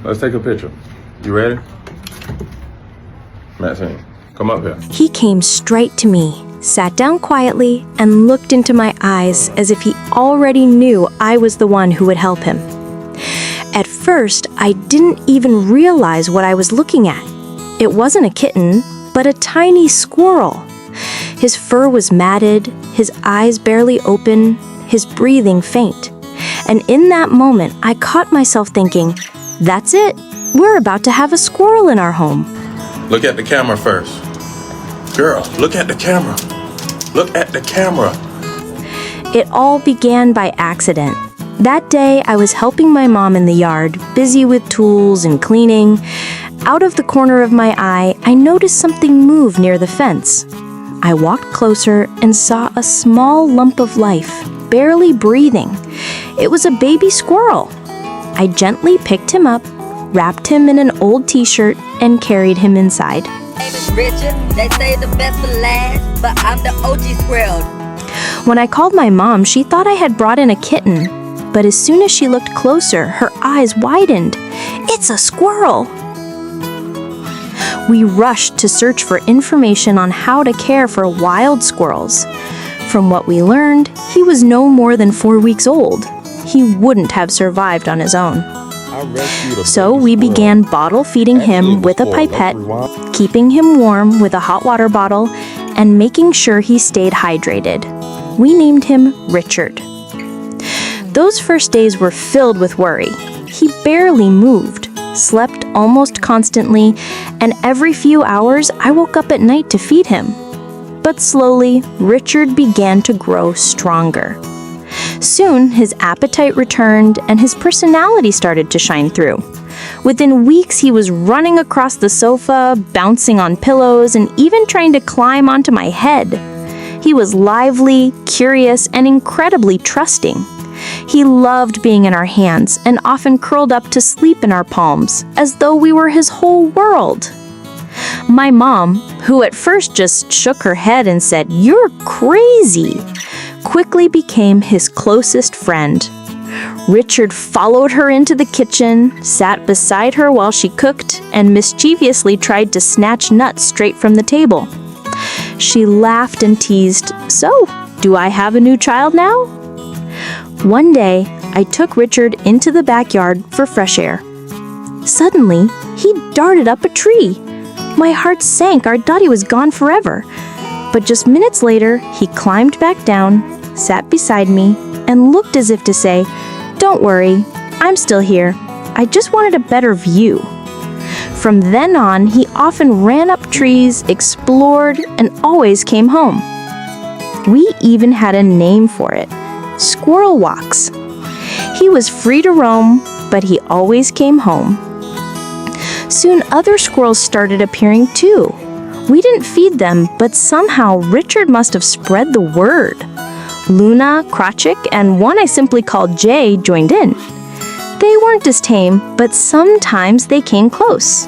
Let's take a picture. You ready? Maxine, come up here. He came straight to me, sat down quietly, and looked into my eyes as if he already knew I was the one who would help him. At first, I didn't even realize what I was looking at. It wasn't a kitten, but a tiny squirrel. His fur was matted, his eyes barely open, his breathing faint. And in that moment, I caught myself thinking, that's it. We're about to have a squirrel in our home. Look at the camera first. Girl, look at the camera. Look at the camera. It all began by accident. That day, I was helping my mom in the yard, busy with tools and cleaning. Out of the corner of my eye, I noticed something move near the fence. I walked closer and saw a small lump of life, barely breathing. It was a baby squirrel. I gently picked him up, wrapped him in an old t-shirt, and carried him inside. Richard, they say the best for last, but I'm the OG squirrel. When I called my mom, she thought I had brought in a kitten. But as soon as she looked closer, her eyes widened. It's a squirrel! We rushed to search for information on how to care for wild squirrels. From what we learned, he was no more than 4 weeks old. He wouldn't have survived on his own. So we began bottle feeding him with a pipette, keeping him warm with a hot water bottle, and making sure he stayed hydrated. We named him Richard. Those first days were filled with worry. He barely moved, slept almost constantly, and every few hours I woke up at night to feed him. But slowly, Richard began to grow stronger. Soon, his appetite returned and his personality started to shine through. Within weeks, he was running across the sofa, bouncing on pillows, and even trying to climb onto my head. He was lively, curious, and incredibly trusting. He loved being in our hands and often curled up to sleep in our palms, as though we were his whole world. My mom, who at first just shook her head and said, "You're crazy," quickly became his closest friend. Richard followed her into the kitchen, sat beside her while she cooked, and mischievously tried to snatch nuts straight from the table. She laughed and teased, "So, do I have a new child now?" One day, I took Richard into the backyard for fresh air. Suddenly, he darted up a tree. My heart sank. I thought he was gone forever. But just minutes later, he climbed back down, sat beside me, and looked as if to say, "Don't worry, I'm still here. I just wanted a better view." From then on, he often ran up trees, explored, and always came home. We even had a name for it. Squirrel walks. He was free to roam, but he always came home. Soon other squirrels started appearing too. We didn't feed them, but somehow Richard must have spread the word. Luna, Krawczyk, and one I simply called Jay joined in. They weren't as tame, but sometimes they came close,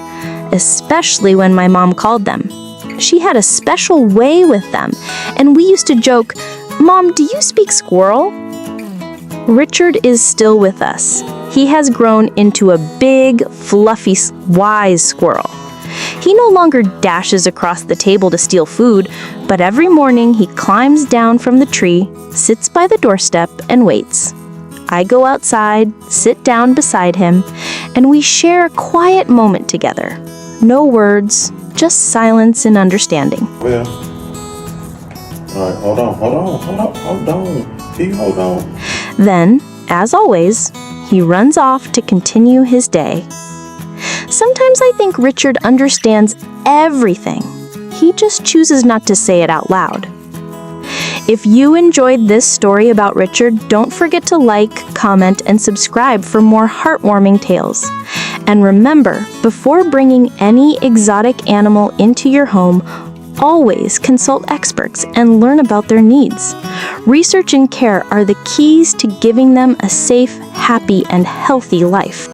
especially when my mom called them. She had a special way with them, and we used to joke, "Mom, do you speak squirrel?" Richard is still with us. He has grown into a big, fluffy, wise squirrel. He no longer dashes across the table to steal food, but every morning he climbs down from the tree, sits by the doorstep, and waits. I go outside, sit down beside him, and we share a quiet moment together. No words, just silence and understanding. Well, all right, hold on. Hold on. Then, as always, he runs off to continue his day. Sometimes I think Richard understands everything. He just chooses not to say it out loud. If you enjoyed this story about Richard, don't forget to like, comment, and subscribe for more heartwarming tales. And remember, before bringing any exotic animal into your home, always consult experts and learn about their needs. Research and care are the keys to giving them a safe, happy, and healthy life.